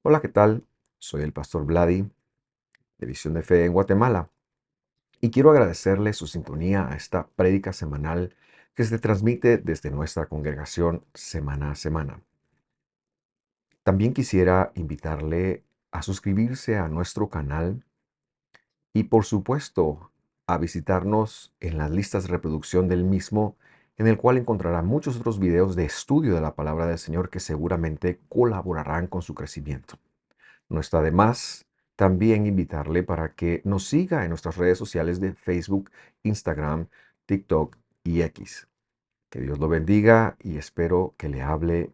Hola, ¿qué tal? Soy el pastor Vladi, de Visión de Fe en Guatemala, y quiero agradecerle su sintonía a esta prédica semanal que se transmite desde nuestra congregación semana a semana. También quisiera invitarle a suscribirse a nuestro canal y, por supuesto, a visitarnos en las listas de reproducción del mismo, en el cual encontrará muchos otros videos de estudio de la palabra del Señor que seguramente colaborarán con su crecimiento. No está de más también invitarle para que nos siga en nuestras redes sociales de Facebook, Instagram, TikTok y X. Que Dios lo bendiga y espero que le hable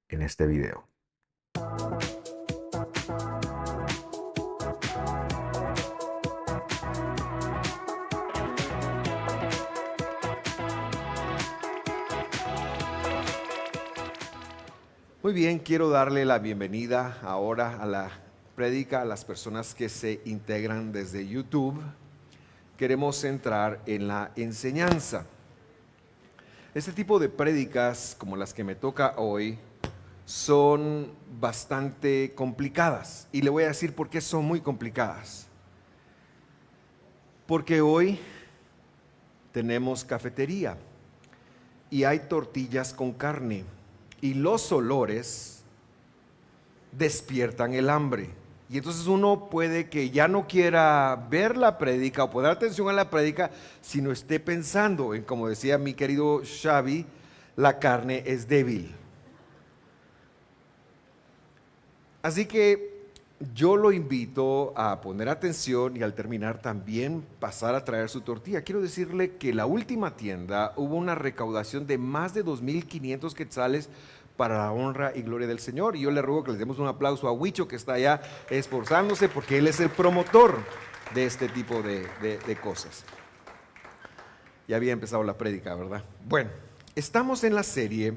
en este video. Muy bien, quiero darle la bienvenida ahora a la prédica a las personas que se integran desde YouTube. Queremos entrar en la enseñanza. Este tipo de prédicas, como las que me toca hoy, son bastante complicadas. Y le voy a decir por qué son muy complicadas. Porque hoy tenemos cafetería y hay tortillas con carne y los olores despiertan el hambre. Y entonces uno puede que ya no quiera ver la prédica o poner atención a la prédica, sino esté pensando en, como decía mi querido Xavi, la carne es débil. Así que yo lo invito a poner atención y al terminar también pasar a traer su tortilla. Quiero decirle que la última tienda hubo una recaudación de más de 2.500 quetzales para la honra y gloria del Señor. Y yo le ruego que les demos un aplauso a Huicho, que está allá esforzándose, porque él es el promotor de este tipo de cosas. Ya había empezado la prédica, ¿verdad? Bueno, estamos en la serie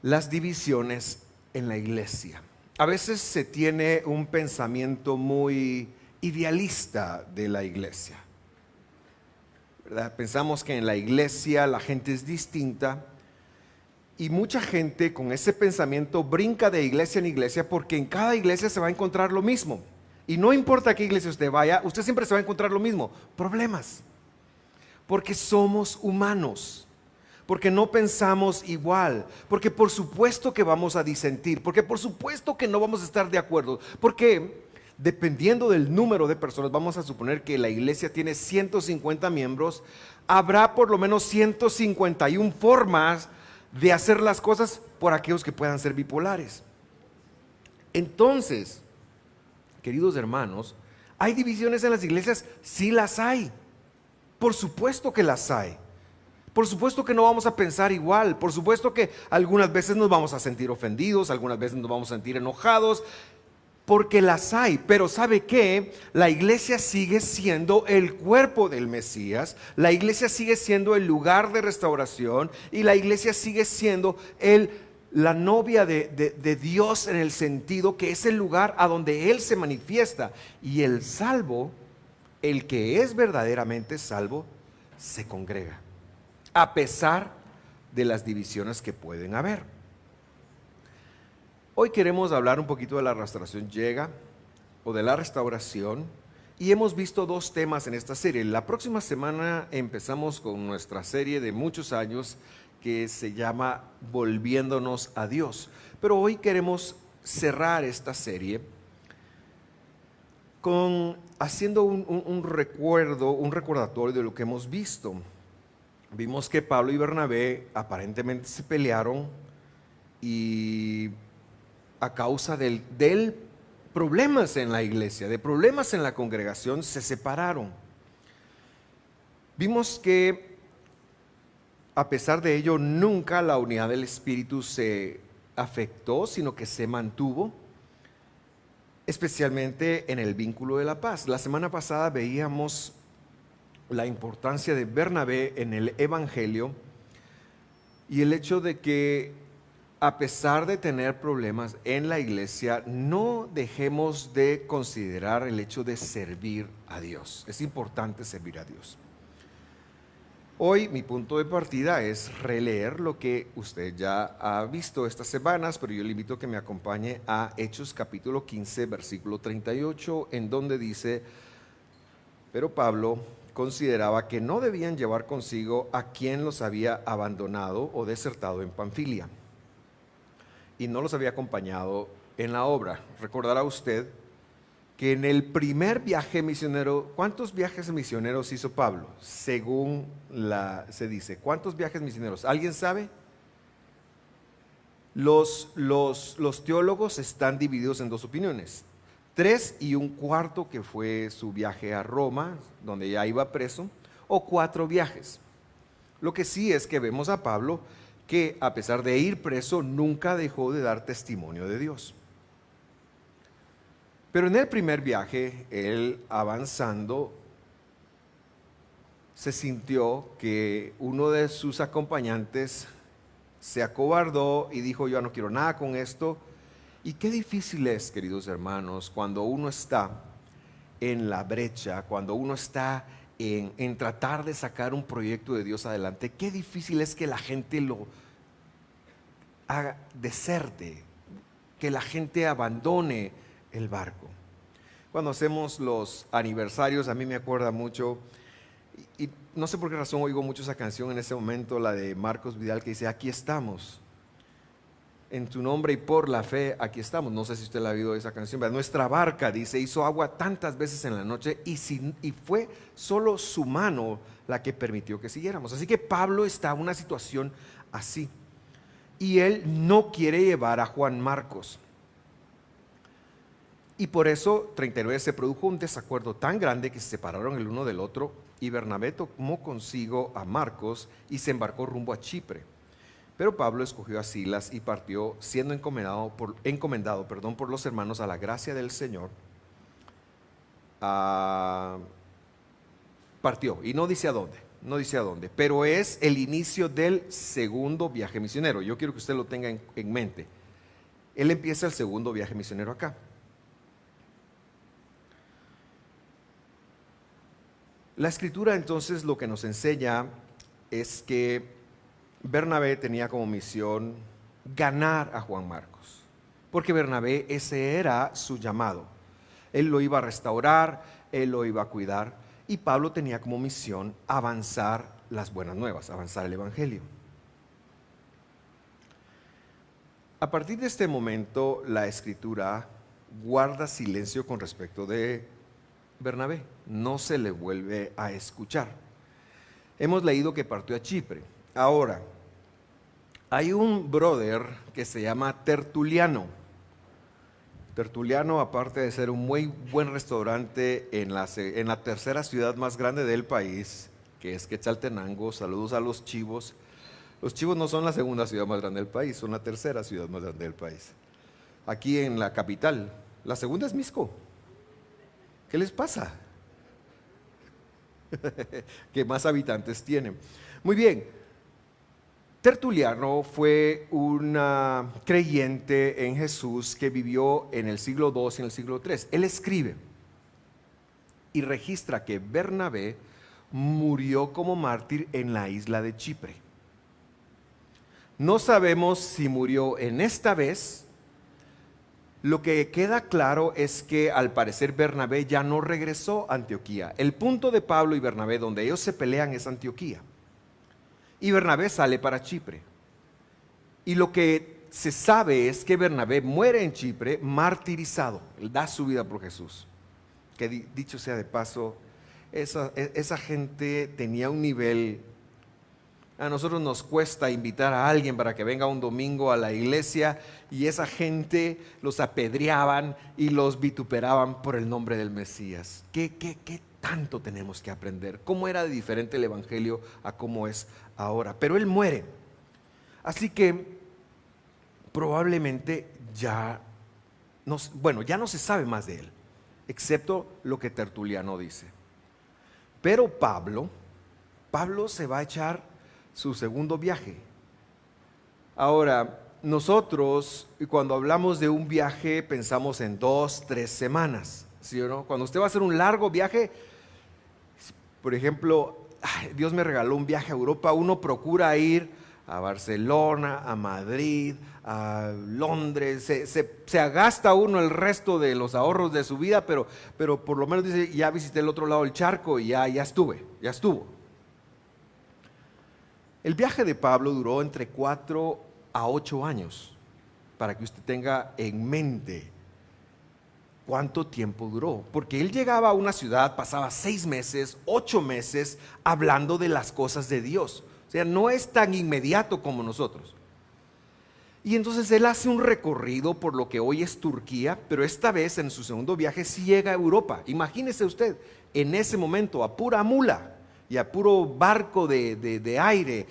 Las divisiones en la iglesia. A veces se tiene un pensamiento muy idealista de la iglesia, ¿verdad? Pensamos que en la iglesia la gente es distinta y mucha gente con ese pensamiento brinca de iglesia en iglesia porque en cada iglesia se va a encontrar lo mismo. Y no importa a qué iglesia usted vaya, usted siempre se va a encontrar lo mismo, problemas, porque somos humanos, porque no pensamos igual, porque por supuesto que vamos a disentir, porque por supuesto que no vamos a estar de acuerdo, porque dependiendo del número de personas, vamos a suponer que la iglesia tiene 150 miembros, habrá por lo menos 151 formas de hacer las cosas por aquellos que puedan ser bipolares. Entonces, queridos hermanos, ¿hay divisiones en las iglesias? Sí las hay, por supuesto que las hay. Por supuesto que no vamos a pensar igual, por supuesto que algunas veces nos vamos a sentir ofendidos, algunas veces nos vamos a sentir enojados, porque las hay. Pero ¿sabe qué? La iglesia sigue siendo el cuerpo del Mesías, la iglesia sigue siendo el lugar de restauración y la iglesia sigue siendo la novia de Dios, en el sentido que es el lugar a donde Él se manifiesta. Y el salvo, el que es verdaderamente salvo, se congrega a pesar de las divisiones que pueden haber. Hoy queremos hablar un poquito de la restauración llega o de la restauración, y hemos visto dos temas en esta serie. La próxima semana empezamos con nuestra serie de muchos años que se llama Volviéndonos a Dios. Pero hoy queremos cerrar esta serie haciendo un recuerdo, un recordatorio de lo que hemos visto. Vimos que Pablo y Bernabé aparentemente se pelearon y a causa del problemas en la iglesia, de problemas en la congregación, se separaron. Vimos que a pesar de ello nunca la unidad del Espíritu se afectó, sino que se mantuvo, especialmente en el vínculo de la paz. La semana pasada veíamos la importancia de Bernabé en el Evangelio y el hecho de que a pesar de tener problemas en la iglesia, no dejemos de considerar el hecho de servir a Dios. Es importante servir a Dios. Hoy mi punto de partida es releer lo que usted ya ha visto estas semanas, pero yo le invito a que me acompañe a Hechos capítulo 15, versículo 38, en donde dice: pero Pablo consideraba que no debían llevar consigo a quien los había abandonado o desertado en Panfilia y no los había acompañado en la obra. Recordará usted que en el primer viaje misionero, ¿cuántos viajes misioneros hizo Pablo? Según se dice, ¿cuántos viajes misioneros? ¿Alguien sabe? Los teólogos están divididos en dos opiniones. 3 y un cuarto, que fue su viaje a Roma, donde ya iba preso, o 4 viajes. Lo que sí es que vemos a Pablo que, a pesar de ir preso, nunca dejó de dar testimonio de Dios. Pero en el primer viaje, él avanzando, se sintió que uno de sus acompañantes se acobardó y dijo: yo no quiero nada con esto. Y qué difícil es, queridos hermanos, cuando uno está en la brecha, cuando uno está en tratar de sacar un proyecto de Dios adelante, qué difícil es que la gente lo haga, deserte, que la gente abandone el barco. Cuando hacemos los aniversarios, a mí me acuerda mucho, y no sé por qué razón oigo mucho esa canción en ese momento, la de Marcos Vidal, que dice: aquí estamos, en tu nombre y por la fe, aquí estamos. No sé si usted la ha oído esa canción, pero nuestra barca, dice, hizo agua tantas veces en la noche y fue solo su mano la que permitió que siguiéramos. Así que Pablo está en una situación así, y él no quiere llevar a Juan Marcos. Y por eso, 39, se produjo un desacuerdo tan grande que se separaron el uno del otro, y Bernabé tomó consigo a Marcos y se embarcó rumbo a Chipre. Pero Pablo escogió a Silas y partió, siendo encomendado por los hermanos a la gracia del Señor. Partió, y no dice a dónde, pero es el inicio del segundo viaje misionero. Yo quiero que usted lo tenga en mente. Él empieza el segundo viaje misionero acá. La escritura entonces lo que nos enseña es que Bernabé tenía como misión ganar a Juan Marcos, porque Bernabé, ese era su llamado. Él lo iba a restaurar, él lo iba a cuidar, y Pablo tenía como misión avanzar las buenas nuevas, avanzar el evangelio. A partir de este momento, la escritura guarda silencio con respecto de Bernabé, no se le vuelve a escuchar. Hemos leído que partió a Chipre. Ahora, hay un brother que se llama Tertuliano. Tertuliano, aparte de ser un muy buen restaurante en la tercera ciudad más grande del país, que es Quetzaltenango, saludos a los Chivos. Los Chivos no son la segunda ciudad más grande del país, son la tercera ciudad más grande del país. Aquí en la capital, la segunda es Misco. ¿Qué les pasa? ¿Qué más habitantes tienen? Muy bien. Tertuliano fue un creyente en Jesús que vivió en el siglo II y en el siglo III. Él escribe y registra que Bernabé murió como mártir en la isla de Chipre. No sabemos si murió en esta vez. Lo que queda claro es que al parecer Bernabé ya no regresó a Antioquía. El punto de Pablo y Bernabé donde ellos se pelean es Antioquía. Y Bernabé sale para Chipre. Y lo que se sabe es que Bernabé muere en Chipre martirizado. Él da su vida por Jesús. Que dicho sea de paso, esa gente tenía un nivel. A nosotros nos cuesta invitar a alguien para que venga un domingo a la iglesia, y esa gente los apedreaban y los vituperaban por el nombre del Mesías. ¿Qué tanto tenemos que aprender? ¿Cómo era de diferente el evangelio a cómo es ahora? Pero él muere. Así que probablemente ya no se sabe más de él, excepto lo que Tertuliano dice. Pero Pablo se va a echar su segundo viaje. Ahora, nosotros cuando hablamos de un viaje pensamos en 2-3 semanas, ¿sí o no? Cuando usted va a hacer un largo viaje, por ejemplo, Dios me regaló un viaje a Europa, uno procura ir a Barcelona, a Madrid, a Londres, se agasta uno el resto de los ahorros de su vida, pero por lo menos dice, ya visité el otro lado del charco y ya estuvo. El viaje de Pablo duró entre 4 a 8 años, para que usted tenga en mente cuánto tiempo duró. Porque él llegaba a una ciudad, pasaba 6 meses, 8 meses hablando de las cosas de Dios. O sea, no es tan inmediato como nosotros. Y entonces él hace un recorrido por lo que hoy es Turquía, pero esta vez en su segundo viaje sí llega a Europa. Imagínese usted, en ese momento, a pura mula y a puro barco de aire,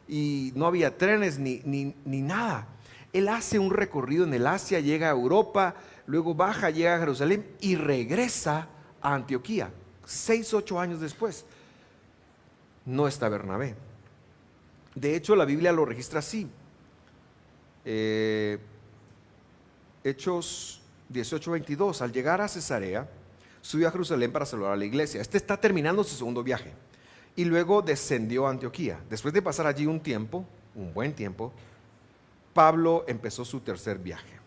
y no había trenes ni nada. Él hace un recorrido en el Asia, llega a Europa, luego baja, llega a Jerusalén y regresa a Antioquía. 6, 8 años después, no está Bernabé. De hecho, la Biblia lo registra así. Hechos 18:22, al llegar a Cesarea, subió a Jerusalén para saludar a la iglesia. Este está terminando su segundo viaje. Y luego descendió a Antioquía. Después de pasar allí un tiempo, un buen tiempo, Pablo empezó su tercer viaje.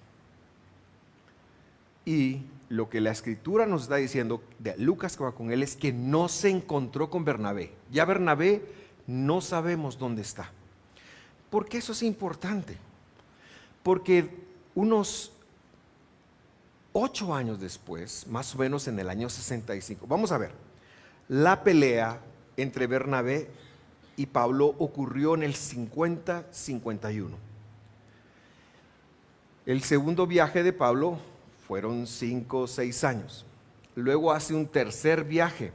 Y lo que la escritura nos está diciendo de Lucas, que va con él, es que no se encontró con Bernabé. Ya Bernabé no sabemos dónde está. ¿Por qué eso es importante? Porque unos 8 años después, más o menos en el año 65, vamos a ver, la pelea entre Bernabé y Pablo ocurrió en el 50-51. El segundo viaje de Pablo fueron 5 o 6 años. Luego hace un tercer viaje,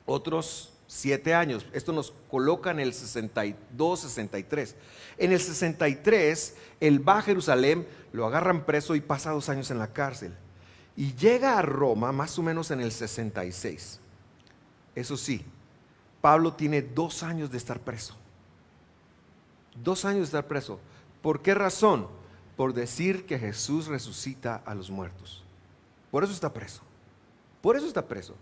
otros 7 años. Esto nos coloca en el 62-63. En el 63, él va a Jerusalén, lo agarran preso y pasa 2 años en la cárcel. Y llega a Roma más o menos en el 66. Eso sí, Pablo tiene 2 años de estar preso. 2 años de estar preso. ¿Por qué razón? Por decir que Jesús resucita a los muertos. Por eso está preso. Por eso está preso.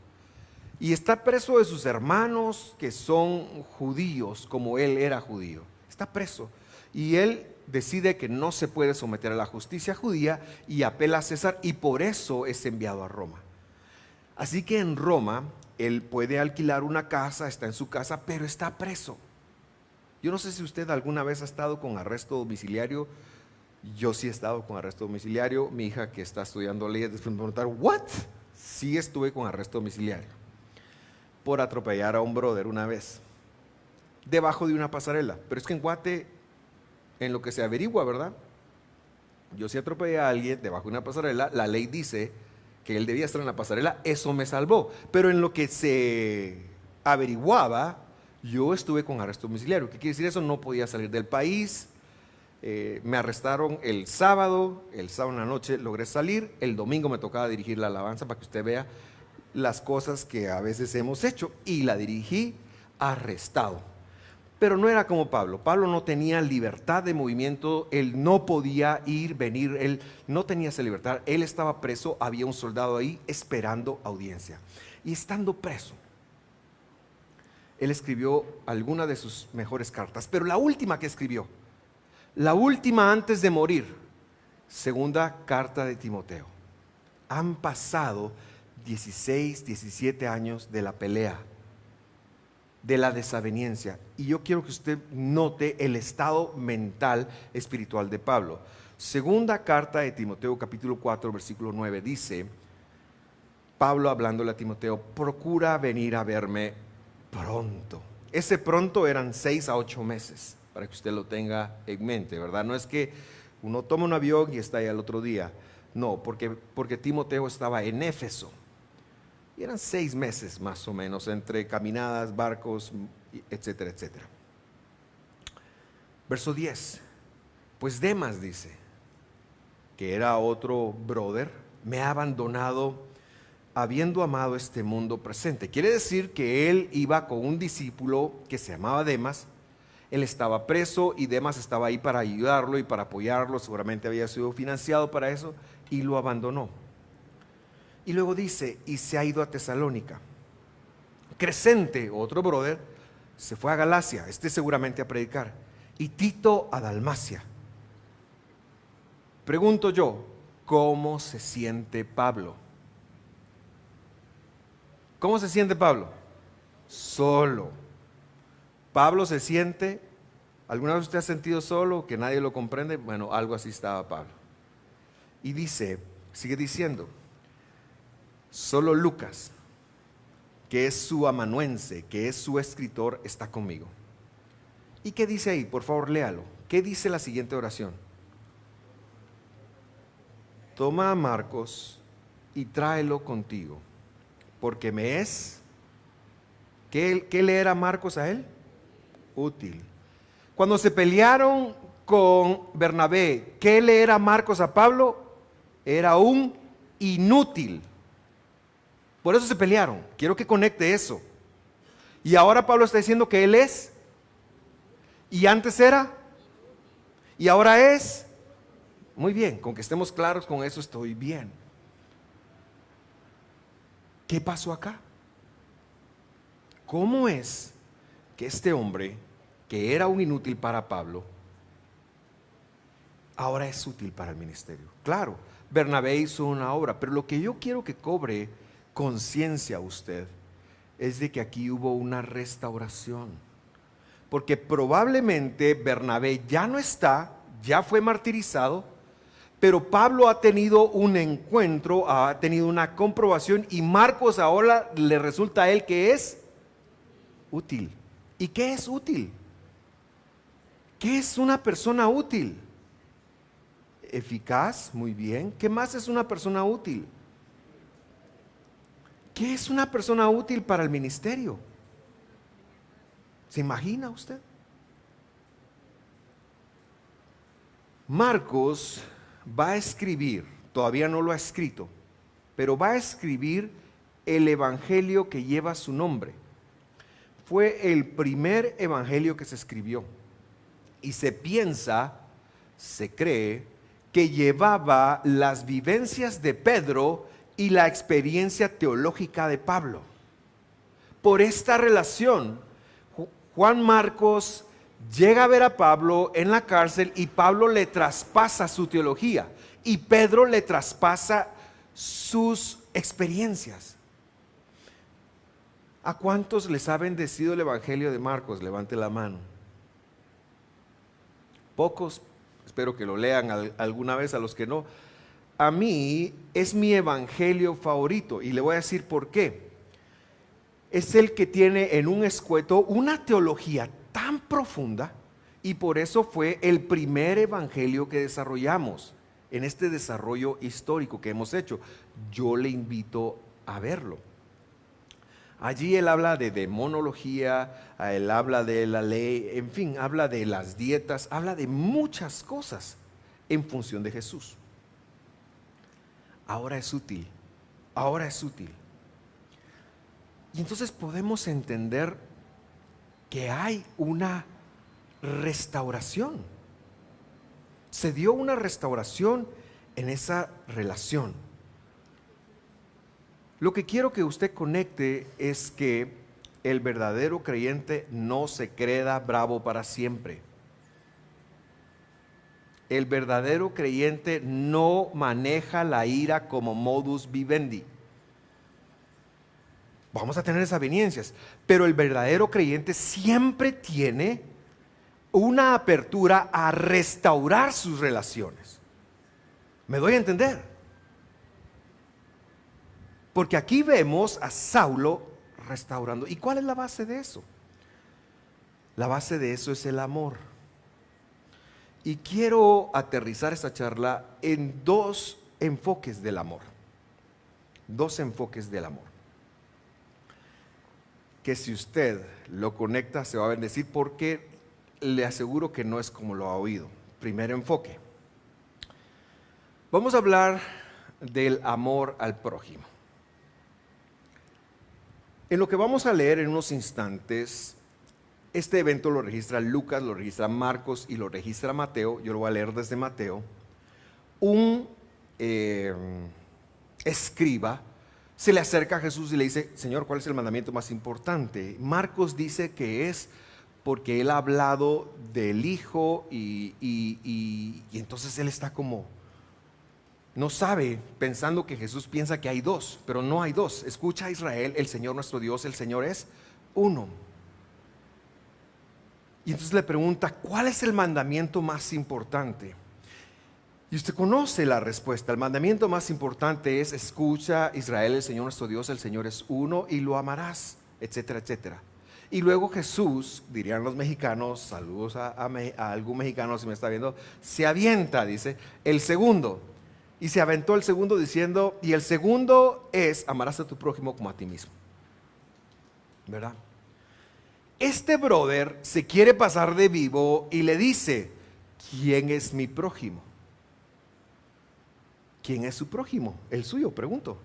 Y está preso de sus hermanos que son judíos, como él era judío. Está preso. Y él decide que no se puede someter a la justicia judía y apela a César, y por eso es enviado a Roma. Así que en Roma él puede alquilar una casa, está en su casa, pero está preso. Yo no sé si usted alguna vez ha estado con arresto domiciliario. Yo sí he estado con arresto domiciliario. Mi hija, que está estudiando leyes, después me preguntaron, ¿what? Sí estuve con arresto domiciliario por atropellar a un brother una vez debajo de una pasarela. Pero es que en Guate, en lo que se averigua, ¿verdad? Yo sí atropellé a alguien debajo de una pasarela. La ley dice que él debía estar en la pasarela. Eso me salvó. Pero en lo que se averiguaba, yo estuve con arresto domiciliario. ¿Qué quiere decir eso? No podía salir del país. Me arrestaron el sábado en la noche logré salir, el domingo me tocaba dirigir la alabanza para que usted vea las cosas que a veces hemos hecho, y la dirigí arrestado. Pero no era como Pablo. Pablo no tenía libertad de movimiento, él no podía ir, venir, él no tenía esa libertad, él estaba preso, había un soldado ahí esperando audiencia. Y estando preso, él escribió alguna de sus mejores cartas, pero la última que escribió, la última antes de morir, segunda carta de Timoteo. Han pasado 16, 17 años de la pelea, de la desaveniencia. Y yo quiero que usted note el estado mental espiritual de Pablo. Segunda carta de Timoteo, capítulo 4, versículo 9, dice, Pablo hablándole a Timoteo, procura venir a verme pronto. Ese pronto eran 6 a 8 meses. Para que usted lo tenga en mente, ¿verdad? No es que uno toma un avión y está ahí al otro día. No, porque Timoteo estaba en Éfeso. Y eran 6 meses más o menos, entre caminadas, barcos, etcétera, etcétera. Verso 10. Pues Demas dice, que era otro brother, me ha abandonado habiendo amado este mundo presente. Quiere decir que él iba con un discípulo que se llamaba Demas. Él estaba preso y Demas estaba ahí para ayudarlo y para apoyarlo, seguramente había sido financiado para eso, y lo abandonó. Y luego dice, y se ha ido a Tesalónica. Crescente, otro brother, se fue a Galacia, seguramente a predicar, y Tito a Dalmacia. Pregunto yo, ¿cómo se siente Pablo? ¿Cómo se siente Pablo? Solo. Pablo se siente, ¿alguna vez usted ha sentido solo, que nadie lo comprende? Bueno, algo así estaba Pablo. Y dice, sigue diciendo, solo Lucas, que es su amanuense, que es su escritor, está conmigo. ¿Y qué dice ahí? Por favor, léalo. ¿Qué dice la siguiente oración? Toma a Marcos y tráelo contigo, porque me es... ¿Qué le era Marcos a él? Útil. Cuando se pelearon con Bernabé, ¿qué le era Marcos a Pablo? Era un inútil. Por eso se pelearon. Quiero que conecte eso. Y ahora Pablo está diciendo que él es, y antes era, y ahora es. Muy bien, con que estemos claros con eso estoy bien. ¿Qué pasó acá? ¿Cómo es que este hombre, que era un inútil para Pablo, ahora es útil para el ministerio? Claro, Bernabé hizo una obra, pero lo que yo quiero que cobre conciencia usted es de que aquí hubo una restauración. Porque probablemente Bernabé ya no está, ya fue martirizado, pero Pablo ha tenido un encuentro, ha tenido una comprobación, y Marcos ahora le resulta a él que es útil. ¿Y qué es útil? ¿Qué es una persona útil? Eficaz, muy bien. ¿Qué más es una persona útil? ¿Qué es una persona útil para el ministerio? ¿Se imagina usted? Marcos va a escribir, todavía no lo ha escrito, pero va a escribir el evangelio que lleva su nombre. Fue el primer evangelio que se escribió y se piensa, se cree, que llevaba las vivencias de Pedro y la experiencia teológica de Pablo. Por esta relación, Juan Marcos llega a ver a Pablo en la cárcel y Pablo le traspasa su teología y Pedro le traspasa sus experiencias. ¿A cuántos les ha bendecido el evangelio de Marcos? Levante la mano. Pocos, espero que lo lean alguna vez, a los que no. A mí es mi evangelio favorito y le voy a decir por qué. Es el que tiene en un escueto una teología tan profunda, y por eso fue el primer evangelio que desarrollamos en este desarrollo histórico que hemos hecho. Yo le invito a verlo. Allí él habla de demonología, él habla de la ley, en fin, habla de las dietas, habla de muchas cosas en función de Jesús. Ahora es útil, ahora es útil. Y entonces podemos entender que hay una restauración. Se dio una restauración en esa relación. Lo que quiero que usted conecte es que el verdadero creyente no se queda bravo para siempre. El verdadero creyente no maneja la ira como modus vivendi. Vamos a tener esas evidencias, pero el verdadero creyente siempre tiene una apertura a restaurar sus relaciones. ¿Me doy a entender? Porque aquí vemos a Saulo restaurando. ¿Y cuál es la base de eso? La base de eso es el amor. Y quiero aterrizar esta charla en dos enfoques del amor. Dos enfoques del amor. Que si usted lo conecta se va a bendecir, porque le aseguro que no es como lo ha oído. Primer enfoque. Vamos a hablar del amor al prójimo. En lo que vamos a leer en unos instantes, este evento lo registra Lucas, lo registra Marcos y lo registra Mateo. Yo lo voy a leer desde Mateo. Un escriba se le acerca a Jesús y le dice, Señor, ¿cuál es el mandamiento más importante? Marcos dice que es porque él ha hablado del Hijo y entonces él está como, no sabe, pensando que Jesús piensa que hay dos, pero no hay dos. Escucha a Israel, el Señor nuestro Dios, el Señor es uno. Y entonces le pregunta, ¿cuál es el mandamiento más importante? Y usted conoce la respuesta. El mandamiento más importante es, escucha Israel, el Señor nuestro Dios, el Señor es uno y lo amarás, etcétera, etcétera. Y luego Jesús, dirían los mexicanos, saludos a algún mexicano si me está viendo, se avienta, dice, el segundo. Y se aventó el segundo diciendo, y el segundo es, amarás a tu prójimo como a ti mismo. ¿Verdad? Este brother se quiere pasar de vivo y le dice, ¿quién es mi prójimo? ¿Quién es su prójimo? El suyo, pregunto.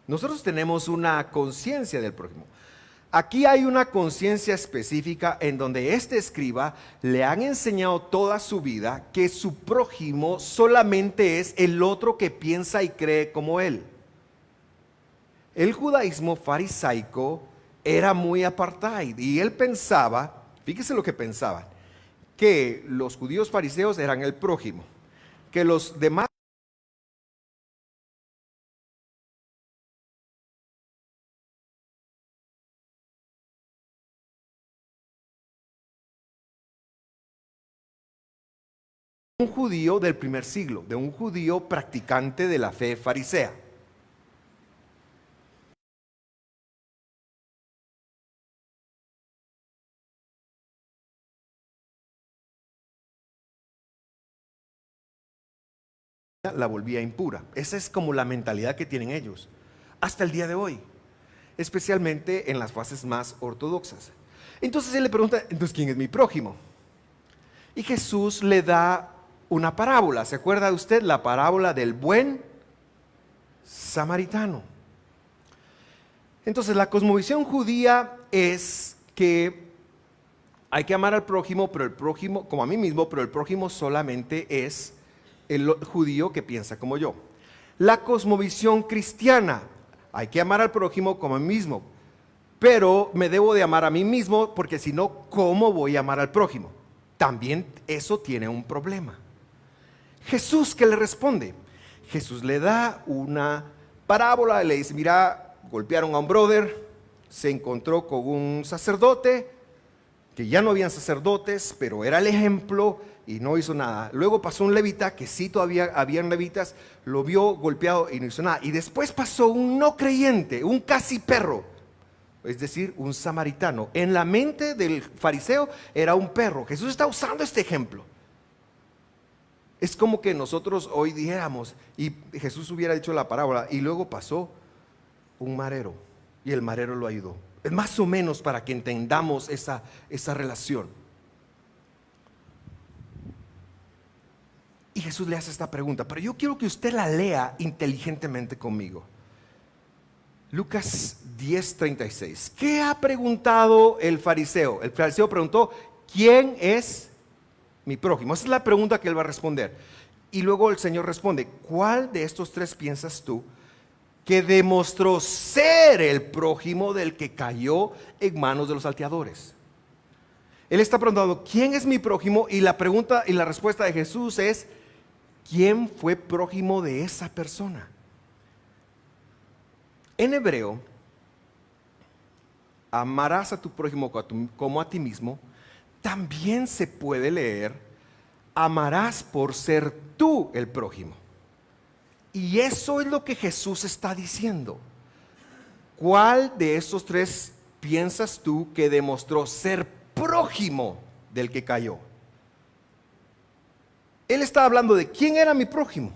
Nosotros tenemos una conciencia del prójimo. Aquí hay una conciencia específica en donde este escriba le han enseñado toda su vida que su prójimo solamente es el otro que piensa y cree como él. El judaísmo farisaico era muy apartheid y él pensaba, fíjese lo que pensaba, que los judíos fariseos eran el prójimo, que los demás un judío del primer siglo, de un judío practicante de la fe farisea. La volvía impura. Esa es como la mentalidad que tienen ellos, hasta el día de hoy, especialmente en las fases más ortodoxas. Entonces él le pregunta, entonces, ¿quién es mi prójimo? Y Jesús le da una parábola. ¿Se acuerda usted la parábola del buen samaritano? Entonces la cosmovisión judía es que hay que amar al prójimo, pero el prójimo, como a mí mismo, pero el prójimo solamente es el judío que piensa como yo. La cosmovisión cristiana, hay que amar al prójimo como a mí mismo, pero me debo de amar a mí mismo porque si no, ¿cómo voy a amar al prójimo? También eso tiene un problema. Jesús, ¿qué le responde? Jesús le da una parábola, le dice, mira, golpearon a un brother, se encontró con un sacerdote, que ya no habían sacerdotes, pero era el ejemplo y no hizo nada. Luego pasó un levita, que sí todavía habían levitas, lo vio golpeado y no hizo nada. Y después pasó un no creyente, un casi perro, es decir, un samaritano. En la mente del fariseo era un perro. Jesús está usando este ejemplo. Es como que nosotros hoy dijéramos, y Jesús hubiera dicho la parábola, y luego pasó un marero, y el marero lo ayudó. Es más o menos para que entendamos esa relación. Y Jesús le hace esta pregunta, pero yo quiero que usted la lea inteligentemente conmigo. Lucas 10:36. ¿Qué ha preguntado el fariseo? El fariseo preguntó, ¿quién es mi prójimo? Esa es la pregunta que él va a responder. Y luego el Señor responde, ¿cuál de estos tres piensas tú que demostró ser el prójimo del que cayó en manos de los salteadores? Él está preguntando, ¿quién es mi prójimo? Y la pregunta y la respuesta de Jesús es, ¿quién fue prójimo de esa persona? En hebreo, amarás a tu prójimo como a ti mismo, también se puede leer, amarás por ser tú el prójimo. Y eso es lo que Jesús está diciendo. ¿Cuál de estos tres piensas tú que demostró ser prójimo del que cayó? Él está hablando de quién era mi prójimo.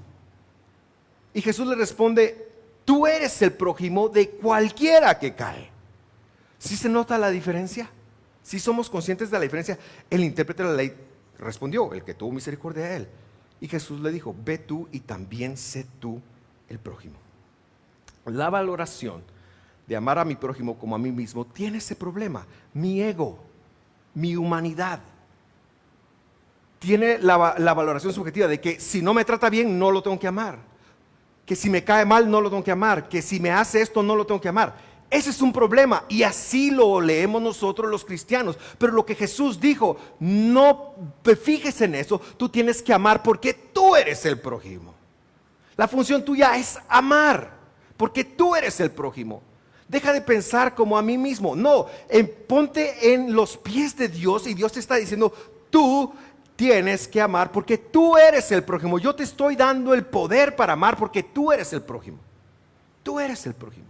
Y Jesús le responde, tú eres el prójimo de cualquiera que cae. ¿Sí se nota la diferencia? ¿Sí somos conscientes de la diferencia? El intérprete de la ley respondió, el que tuvo misericordia de él. Y Jesús le dijo, ve tú y también sé tú el prójimo. La valoración de amar a mi prójimo como a mí mismo tiene ese problema. Mi ego, mi humanidad, tiene la valoración subjetiva de que si no me trata bien no lo tengo que amar. que si me cae mal no lo tengo que amar, que si me hace esto no lo tengo que amar. Ese es un problema y así lo leemos nosotros los cristianos. Pero lo que Jesús dijo, no te fijes en eso, tú tienes que amar porque tú eres el prójimo. La función tuya es amar porque tú eres el prójimo. Deja de pensar como a mí mismo. No, ponte en los pies de Dios y Dios te está diciendo, tú tienes que amar porque tú eres el prójimo. Yo te estoy dando el poder para amar porque tú eres el prójimo. Tú eres el prójimo.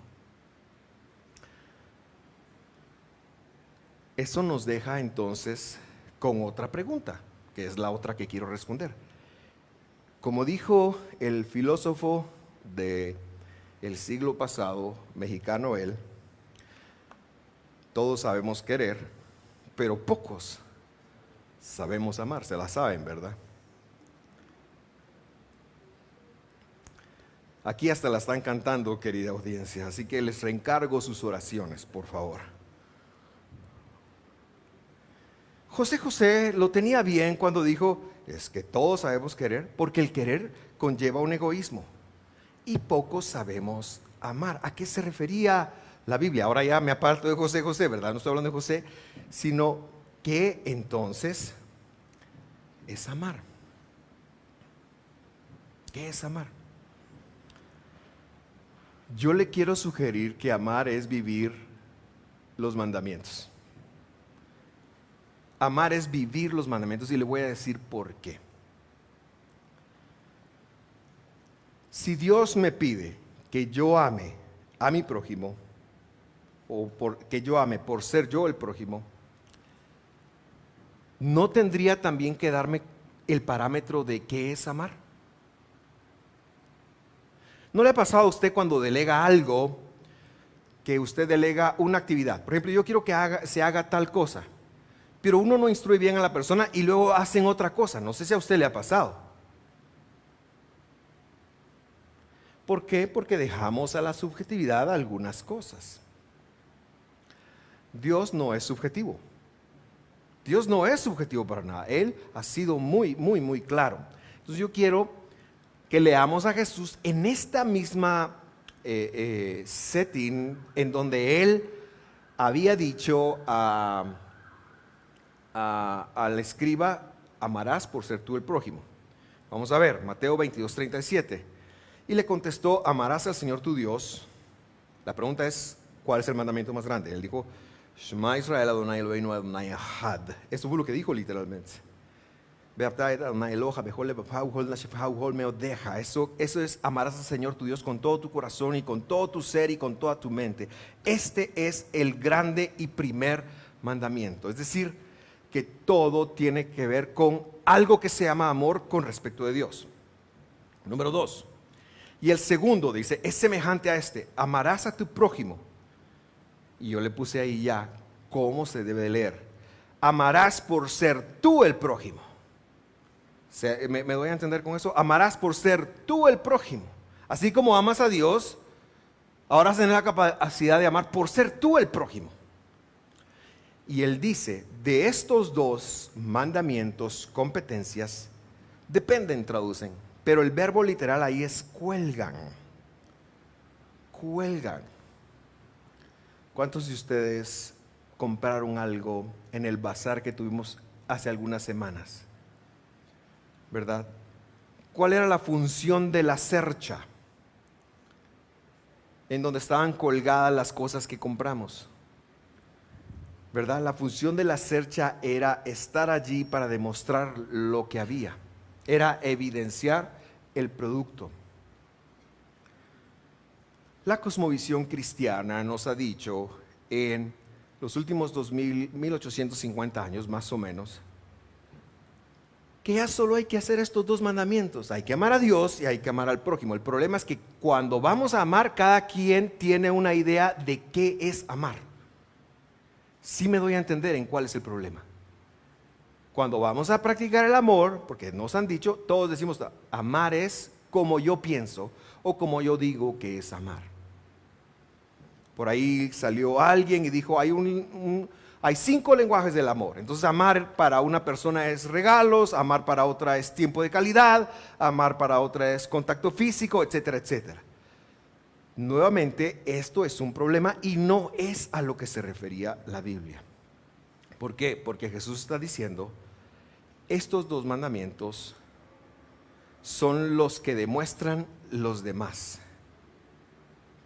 Eso nos deja entonces con otra pregunta, que es la otra que quiero responder. Como dijo el filósofo del siglo pasado, mexicano él, todos sabemos querer, pero pocos sabemos amar, se la saben, ¿verdad? Aquí hasta la están cantando, querida audiencia, así que les reencargo sus oraciones, por favor. José lo tenía bien cuando dijo, es que todos sabemos querer, porque el querer conlleva un egoísmo y pocos sabemos amar. ¿A qué se refería la Biblia? Ahora ya me aparto de José, ¿verdad? No estoy hablando de José, sino que entonces es amar. ¿Qué es amar? Yo le quiero sugerir que amar es vivir los mandamientos. Amar es vivir los mandamientos y le voy a decir por qué. Si Dios me pide que yo ame a mi prójimo, o que yo ame por ser yo el prójimo, ¿no tendría también que darme el parámetro de qué es amar? ¿No le ha pasado a usted cuando delega algo, que usted delega una actividad? Por ejemplo, yo quiero que se haga tal cosa, pero uno no instruye bien a la persona y luego hacen otra cosa. No sé si a usted le ha pasado. ¿Por qué? Porque dejamos a la subjetividad algunas cosas. Dios no es subjetivo. Dios no es subjetivo para nada. Él ha sido muy, muy, muy claro. Entonces yo quiero que leamos a Jesús en esta misma setting en donde Él había dicho al escriba, amarás por ser tú el prójimo. Vamos a ver, Mateo 22:37. Y le contestó, amarás al Señor tu Dios. La pregunta es, ¿cuál es el mandamiento más grande? Él dijo, Shema Israel Adonai Eloheinu Adonai Ahad. Eso fue lo que dijo literalmente. Eso es, amarás al Señor tu Dios con todo tu corazón y con todo tu ser y con toda tu mente. Este es el grande y primer mandamiento. Es decir, que todo tiene que ver con algo que se llama amor con respecto de Dios. Número 2. Y el segundo dice, es semejante a este, amarás a tu prójimo. Y yo le puse ahí ya cómo se debe leer. Amarás por ser tú el prójimo. ¿Me doy a entender con eso? Amarás por ser tú el prójimo. Así como amas a Dios, ahora tienes la capacidad de amar por ser tú el prójimo. Y él dice, de estos dos mandamientos, competencias, dependen, traducen. Pero el verbo literal ahí es cuelgan. Cuelgan. ¿Cuántos de ustedes compraron algo en el bazar que tuvimos hace algunas semanas? ¿Verdad? ¿Cuál era la función de la cercha? En donde estaban colgadas las cosas que compramos. ¿Verdad? La función de la cercha era estar allí para demostrar lo que había. Era evidenciar el producto. La cosmovisión cristiana nos ha dicho en los últimos 1850 años más o menos, que ya solo hay que hacer estos dos mandamientos. Hay que amar a Dios y hay que amar al prójimo. El problema es que cuando vamos a amar, cada quien tiene una idea de qué es amar. Sí me doy a entender en cuál es el problema. Cuando vamos a practicar el amor, porque nos han dicho, todos decimos, amar es como yo pienso o como yo digo que es amar. Por ahí salió alguien y dijo, hay Hay 5 lenguajes del amor. Entonces amar para una persona es regalos, amar para otra es tiempo de calidad, amar para otra es contacto físico, etcétera, etcétera. Nuevamente, esto es un problema y no es a lo que se refería la Biblia. ¿Por qué? Porque Jesús está diciendo, estos 2 mandamientos son los que demuestran los demás.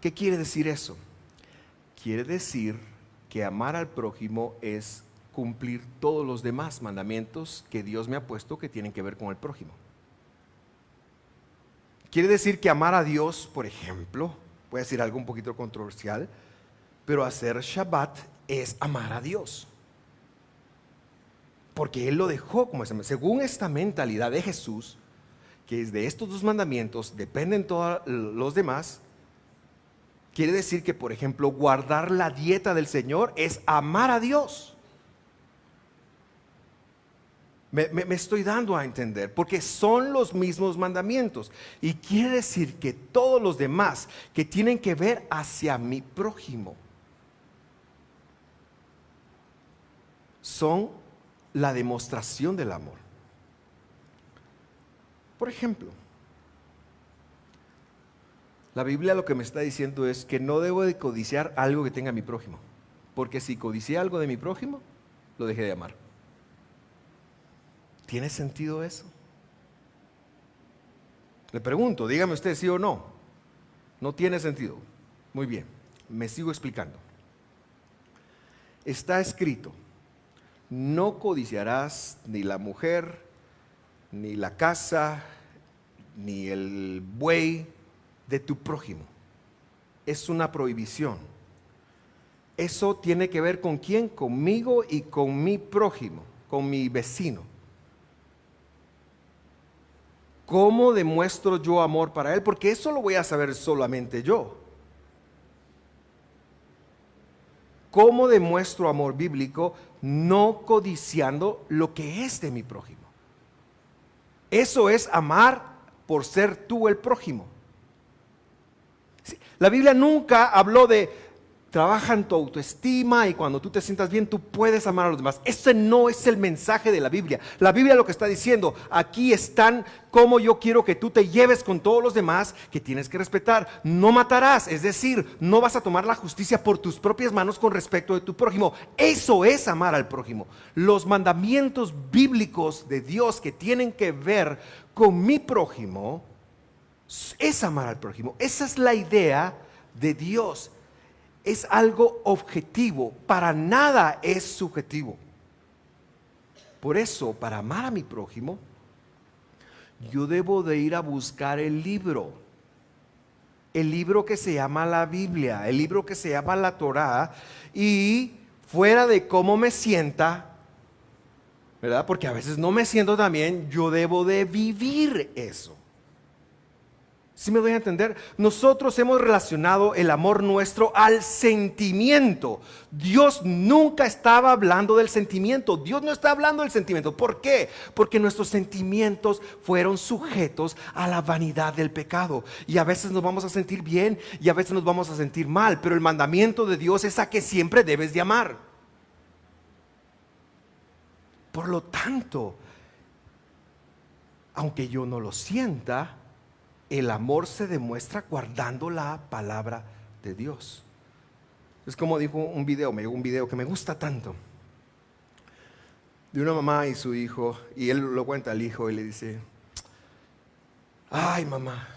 ¿Qué quiere decir eso? Quiere decir que amar al prójimo es cumplir todos los demás mandamientos que Dios me ha puesto que tienen que ver con el prójimo. Quiere decir que amar a Dios, por ejemplo, voy a decir algo un poquito controversial, pero hacer Shabbat es amar a Dios. Porque Él lo dejó como ese. Según esta mentalidad de Jesús, que es de estos 2 mandamientos dependen todos los demás, quiere decir que, por ejemplo, guardar la dieta del Señor es amar a Dios. Me estoy dando a entender, porque son los mismos mandamientos. Y quiere decir que todos los demás que tienen que ver hacia mi prójimo son la demostración del amor. Por ejemplo, la Biblia lo que me está diciendo es que no debo de codiciar algo que tenga mi prójimo, porque si codicié algo de mi prójimo, lo dejé de amar. ¿Tiene sentido eso? Le pregunto, dígame usted sí o no. No tiene sentido. Muy bien, me sigo explicando. Está escrito, no codiciarás ni la mujer, ni la casa, ni el buey de tu prójimo. Es una prohibición. Eso tiene que ver con quién, conmigo y con mi prójimo, con mi vecino. ¿Cómo demuestro yo amor para él? Porque eso lo voy a saber solamente yo. ¿Cómo demuestro amor bíblico? No codiciando lo que es de mi prójimo. Eso es amar por ser tú el prójimo. Sí, la Biblia nunca habló de trabaja en tu autoestima y cuando tú te sientas bien tú puedes amar a los demás. Ese no es el mensaje de la Biblia. La Biblia lo que está diciendo, aquí están cómo yo quiero que tú te lleves con todos los demás, que tienes que respetar. No matarás, es decir, no vas a tomar la justicia por tus propias manos con respecto de tu prójimo. Eso es amar al prójimo. Los mandamientos bíblicos de Dios que tienen que ver con mi prójimo es amar al prójimo. Esa es la idea de Dios. Es algo objetivo, para nada es subjetivo. Por eso, para amar a mi prójimo, yo debo de ir a buscar el libro que se llama la Biblia, el libro que se llama la Torá, y fuera de cómo me sienta, ¿verdad? Porque a veces no me siento tan bien, yo debo de vivir eso. ¿Sí me doy a entender? Nosotros hemos relacionado el amor nuestro al sentimiento. Dios nunca estaba hablando del sentimiento. Dios no está hablando del sentimiento. ¿Por qué? Porque nuestros sentimientos fueron sujetos a la vanidad del pecado. Y a veces nos vamos a sentir bien y a veces nos vamos a sentir mal. Pero el mandamiento de Dios es a que siempre debes de amar. Por lo tanto, aunque yo no lo sienta, el amor se demuestra guardando la palabra de Dios. Es como dijo un video, me llegó un video que me gusta tanto, de una mamá y su hijo, y él lo cuenta al hijo y le dice: ay mamá,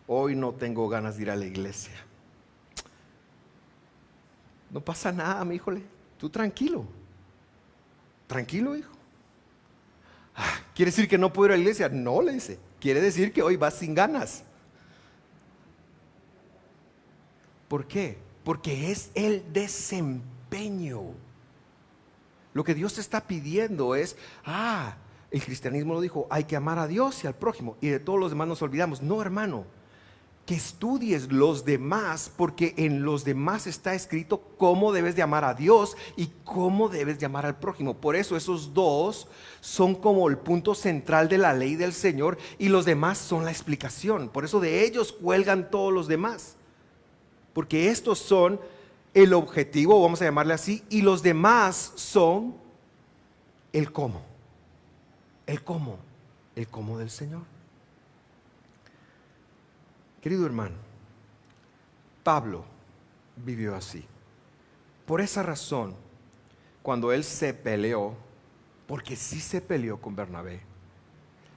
hoy no tengo ganas de ir a la iglesia. No pasa nada, mi hijo, tú tranquilo, tranquilo hijo. ¿Quiere decir que no puedo ir a la iglesia? No, le dice. Quiere decir que hoy vas sin ganas. ¿Por qué? Porque es el desempeño. Lo que Dios te está pidiendo es, el cristianismo lo dijo, hay que amar a Dios y al prójimo, y de todos los demás nos olvidamos. No, hermano, que estudies los demás, porque en los demás está escrito cómo debes de amar a Dios y cómo debes de amar al prójimo. Por eso esos dos son como el punto central de la ley del Señor y los demás son la explicación. Por eso de ellos cuelgan todos los demás, porque estos son el objetivo, vamos a llamarle así, y los demás son el cómo, el cómo, el cómo del Señor. Querido hermano, Pablo vivió así. Por esa razón, cuando él se peleó, porque sí se peleó con Bernabé,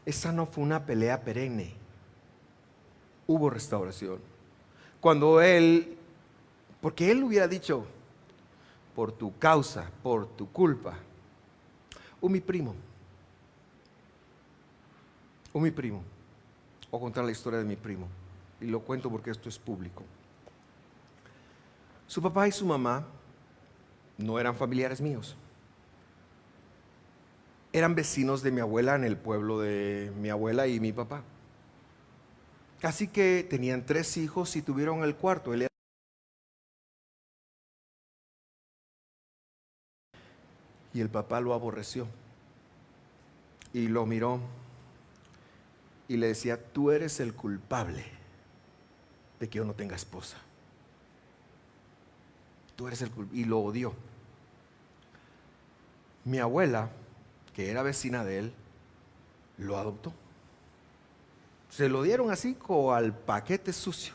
esa no fue una pelea perenne, hubo restauración. Cuando él, porque él hubiera dicho, por tu causa, por tu culpa, mi primo, mi primo, o contar la historia de mi primo, y lo cuento porque esto es público. Su papá y su mamá no eran familiares míos, eran vecinos de mi abuela en el pueblo de mi abuela y mi papá. Así que tenían 3 hijos y tuvieron el cuarto. Y el papá lo aborreció y lo miró y le decía, tú eres el culpable de que yo no tenga esposa. Tú eres el culpable. Y lo odió. Mi abuela, que era vecina de él, lo adoptó. Se lo dieron así como al paquete sucio.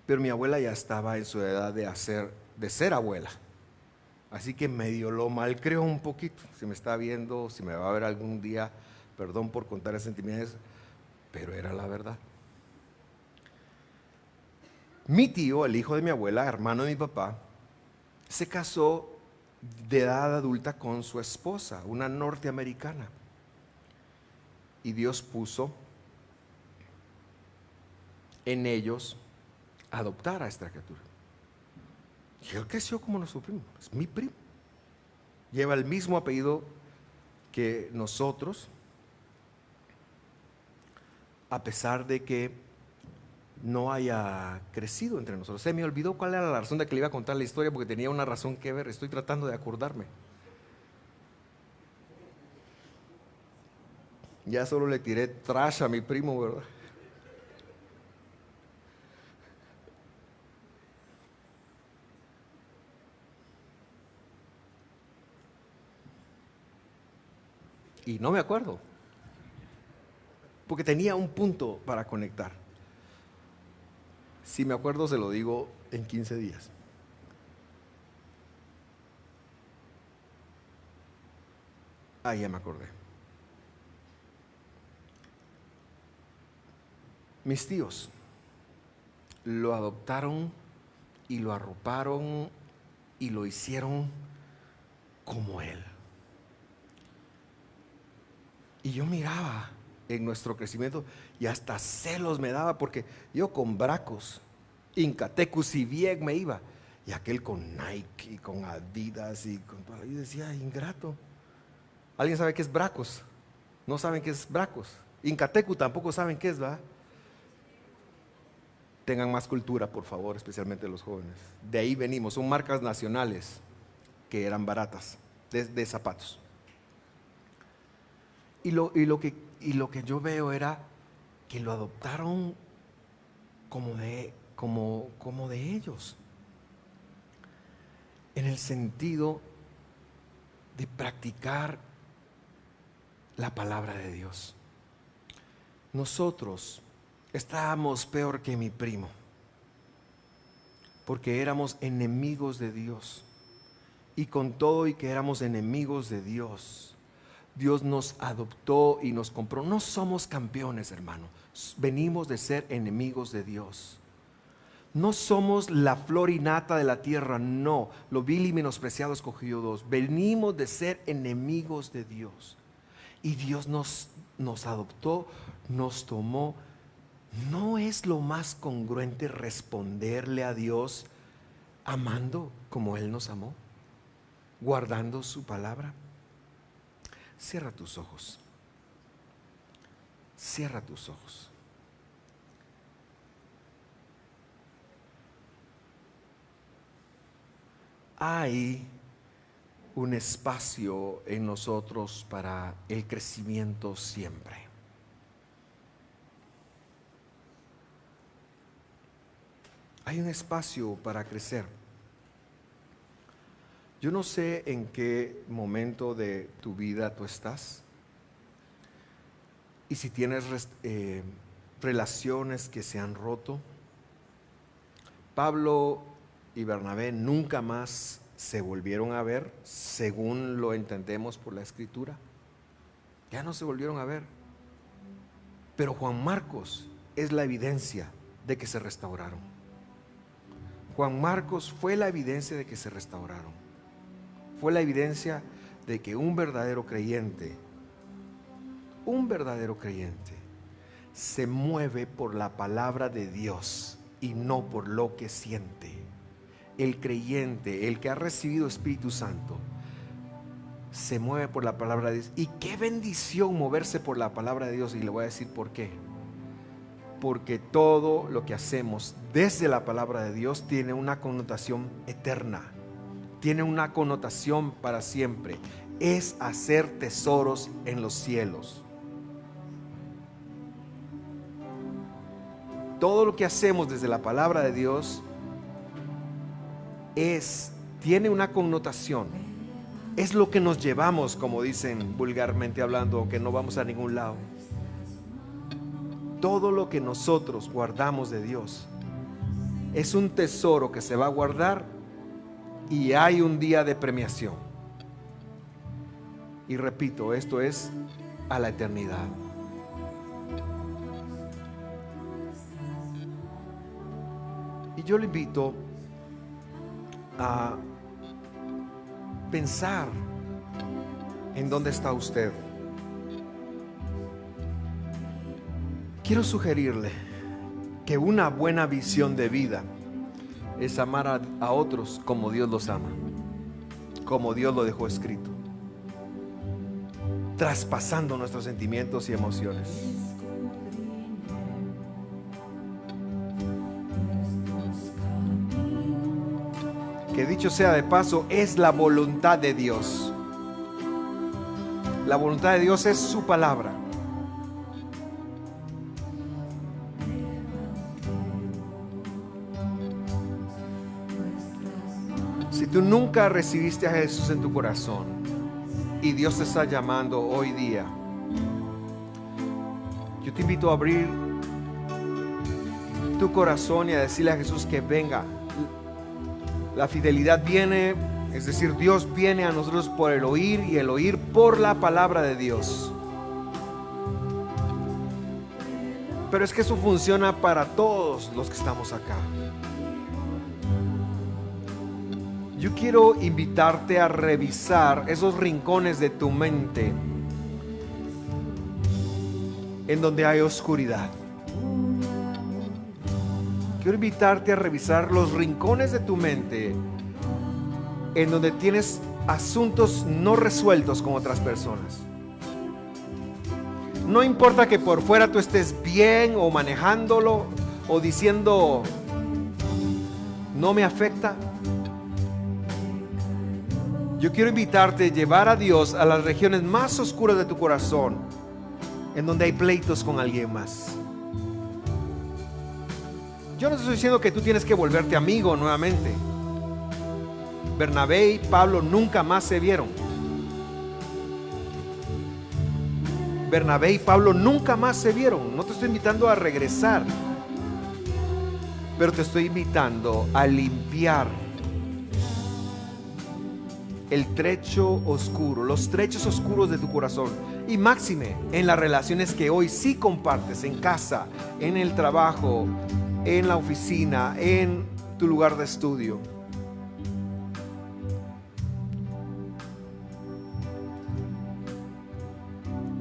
Pero mi abuela ya estaba en su edad de ser abuela. Así que medio lo malcrió un poquito. Si me está viendo, si me va a ver algún día, perdón por contar sentimientos, pero era la verdad. Mi tío, el hijo de mi abuela, hermano de mi papá, se casó de edad adulta con su esposa, una norteamericana. Y Dios puso en ellos adoptar a esta criatura. Y él creció como nuestro primo, es mi primo. Lleva el mismo apellido que nosotros, a pesar de que no haya crecido entre nosotros. Se me olvidó cuál era la razón de que le iba a contar la historia, porque tenía una razón que ver, estoy tratando de acordarme. Ya solo le tiré trash a mi primo, ¿verdad? Y no me acuerdo, porque tenía un punto para conectar. Si me acuerdo, se lo digo en 15 días. Ah, ya me acordé. Mis tíos lo adoptaron y lo arroparon y lo hicieron como él. Y yo miraba en nuestro crecimiento y hasta celos me daba, porque yo con Bracos, Incatecus y bien me iba, y aquel con Nike y con Adidas y con todo. Y decía, ingrato. ¿Alguien sabe qué es Bracos? No saben qué es Bracos. Incatecu tampoco saben qué es, ¿va? Tengan más cultura, por favor, especialmente los jóvenes. De ahí venimos, son marcas nacionales que eran baratas, de zapatos. Y lo que yo veo era que lo adoptaron como de ellos, en el sentido de practicar la palabra de Dios. Nosotros estábamos peor que mi primo, porque éramos enemigos de Dios. Y con todo y que éramos enemigos de Dios, Dios nos adoptó y nos compró. No somos campeones, hermano. Venimos de ser enemigos de Dios. No somos la flor y nata de la tierra, no. Lo vil y menospreciado escogió Dios. Venimos de ser enemigos de Dios. Y Dios nos adoptó, nos tomó. ¿No es lo más congruente responderle a Dios amando como Él nos amó? Guardando su palabra. Cierra tus ojos. Cierra tus ojos. Hay un espacio en nosotros para el crecimiento siempre. Hay un espacio para crecer. Yo no sé en qué momento de tu vida tú estás y si tienes relaciones que se han roto. Pablo y Bernabé nunca más se volvieron a ver, según lo entendemos por la Escritura. Ya no se volvieron a ver. Pero Juan Marcos es la evidencia de que se restauraron. Juan Marcos fue la evidencia de que se restauraron. Fue la evidencia de que un verdadero creyente, se mueve por la palabra de Dios y no por lo que siente. El creyente, el que ha recibido Espíritu Santo, se mueve por la palabra de Dios. Y qué bendición moverse por la palabra de Dios. Y le voy a decir por qué. Porque todo lo que hacemos desde la palabra de Dios tiene una connotación eterna, tiene una connotación para siempre. Es hacer tesoros en los cielos. Todo lo que hacemos desde la palabra de Dios tiene una connotación. Es lo que nos llevamos, como dicen vulgarmente hablando, que no vamos a ningún lado. Todo lo que nosotros guardamos de Dios es un tesoro que se va a guardar y hay un día de premiación. Y repito, esto es a la eternidad. Y yo le invito a pensar en dónde está usted. Quiero sugerirle que una buena visión de vida es amar a otros como Dios los ama, como Dios lo dejó escrito, traspasando nuestros sentimientos y emociones. Que dicho sea de paso, es la voluntad de Dios. La voluntad de Dios es su palabra. Si tú nunca recibiste a Jesús en tu corazón y Dios te está llamando hoy día, yo te invito a abrir tu corazón y a decirle a Jesús que venga. La fidelidad viene, es decir, Dios viene a nosotros por el oír y el oír por la palabra de Dios. Pero es que eso funciona para todos los que estamos acá. Yo quiero invitarte a revisar esos rincones de tu mente en donde hay oscuridad. Quiero invitarte a revisar los rincones de tu mente en donde tienes asuntos no resueltos con otras personas. No importa que por fuera tú estés bien o manejándolo o diciendo no me afecta. Yo quiero invitarte a llevar a Dios a las regiones más oscuras de tu corazón, en donde hay pleitos con alguien más. Yo no estoy diciendo que tú tienes que volverte amigo nuevamente. Bernabé y Pablo nunca más se vieron. Bernabé y Pablo nunca más se vieron. No te estoy invitando a regresar, pero te estoy invitando a limpiar el trecho oscuro, los trechos oscuros de tu corazón. Y máxime en las relaciones que hoy sí compartes, en casa, en el trabajo, en la oficina, en tu lugar de estudio.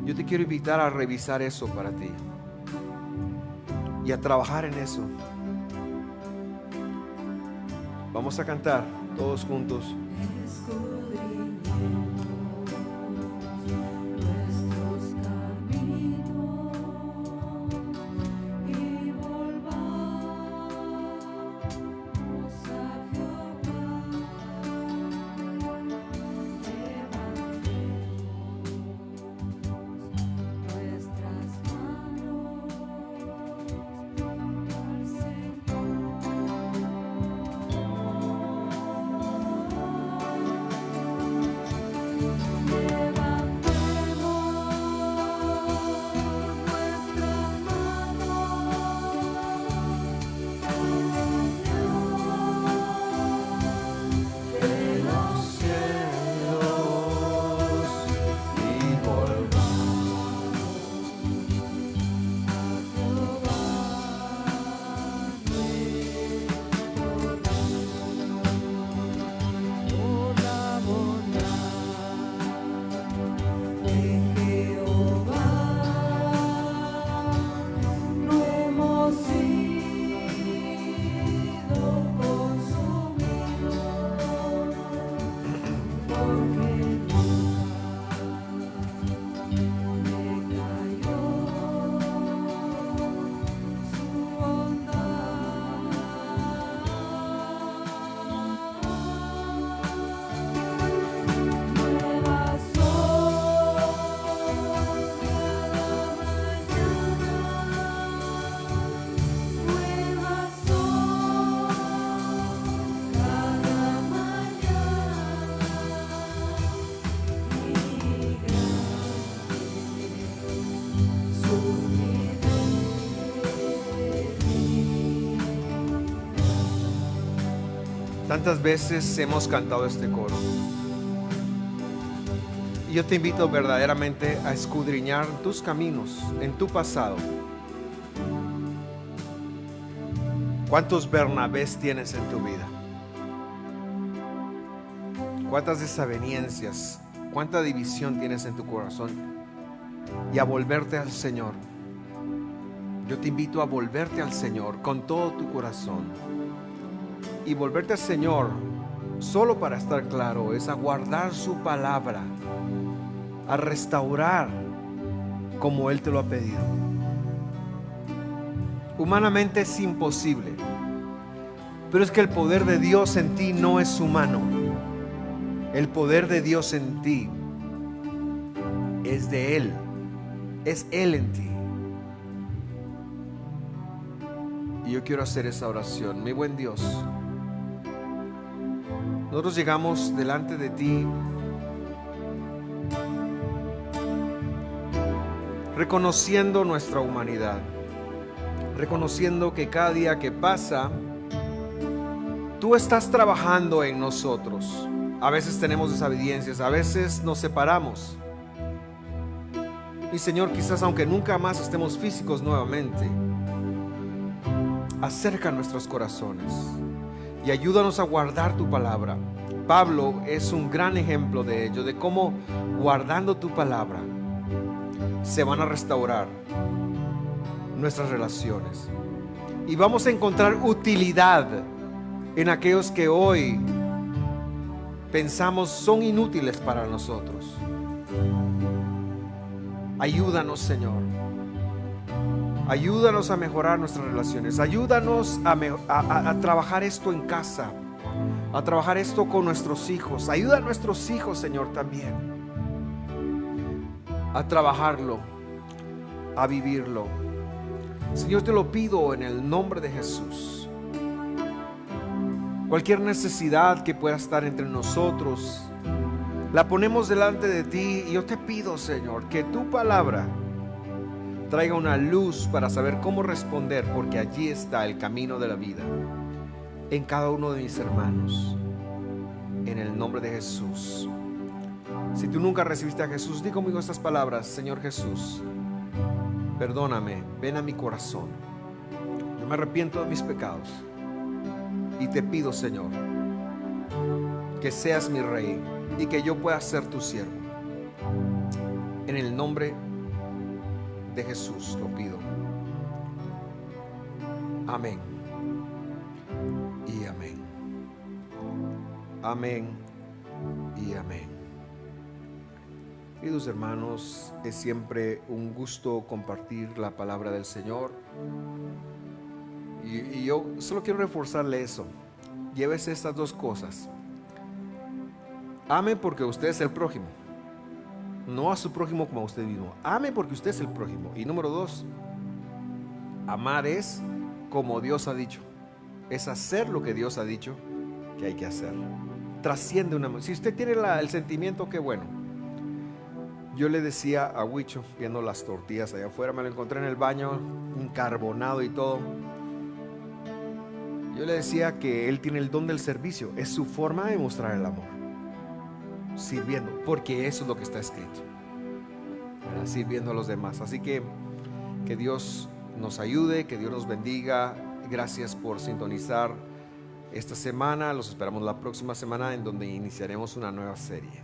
Yo te quiero invitar a revisar eso para ti y a trabajar en eso. Vamos a cantar todos juntos. Tantas veces hemos cantado este coro. Y yo te invito verdaderamente a escudriñar tus caminos, en tu pasado. ¿Cuántos Bernabés tienes en tu vida? ¿Cuántas desavenencias, cuánta división tienes en tu corazón? Y a volverte al Señor. Yo te invito a volverte al Señor con todo tu corazón. Y volverte al Señor, solo para estar claro, es a guardar su palabra, a restaurar como Él te lo ha pedido. Humanamente es imposible, pero es que el poder de Dios en ti no es humano. El poder de Dios en ti es de Él, es Él en ti. Y yo quiero hacer esa oración. Mi buen Dios, nosotros llegamos delante de ti reconociendo nuestra humanidad, reconociendo que cada día que pasa, tú estás trabajando en nosotros. A veces tenemos desavenencias, a veces nos separamos. Y Señor, quizás aunque nunca más estemos físicos nuevamente, acerca nuestros corazones y ayúdanos a guardar tu palabra. Pablo es un gran ejemplo de ello, de cómo guardando tu palabra se van a restaurar nuestras relaciones y vamos a encontrar utilidad en aquellos que hoy pensamos son inútiles para nosotros. Ayúdanos, Señor. Ayúdanos a mejorar nuestras relaciones. Ayúdanos a trabajar esto en casa, a trabajar esto con nuestros hijos. Ayuda a nuestros hijos, Señor, también a trabajarlo, a vivirlo. Señor, te lo pido en el nombre de Jesús. Cualquier necesidad que pueda estar entre nosotros, la ponemos delante de ti y yo te pido, Señor, que tu palabra traiga una luz para saber cómo responder, porque allí está el camino de la vida en cada uno de mis hermanos, en el nombre de Jesús. Si tú nunca recibiste a Jesús, di conmigo estas palabras: Señor Jesús, perdóname, ven a mi corazón. Yo me arrepiento de mis pecados y te pido, Señor, que seas mi rey y que yo pueda ser tu siervo. En el nombre de Jesús lo pido. Amén y amén. Amén y amén. Queridos hermanos, es siempre un gusto compartir la palabra del Señor. Y yo solo quiero reforzarle eso. Llévese estas dos cosas. Ame porque usted es el prójimo. No a su prójimo como a usted mismo. Ame porque usted es el prójimo. Y número 2, amar es como Dios ha dicho. Es hacer lo que Dios ha dicho que hay que hacer. Trasciende una... Si usted tiene el sentimiento, qué bueno. Yo le decía a Huicho, viendo las tortillas allá afuera, me lo encontré en el baño, encarbonado y todo. Yo le decía que él tiene el don del servicio. Es su forma de mostrar el amor. Sirviendo, porque eso es lo que está escrito, ¿verdad? Sirviendo a los demás. Así que Dios nos ayude, que Dios nos bendiga. Gracias por sintonizar esta semana. Los esperamos la próxima semana, en donde iniciaremos una nueva serie.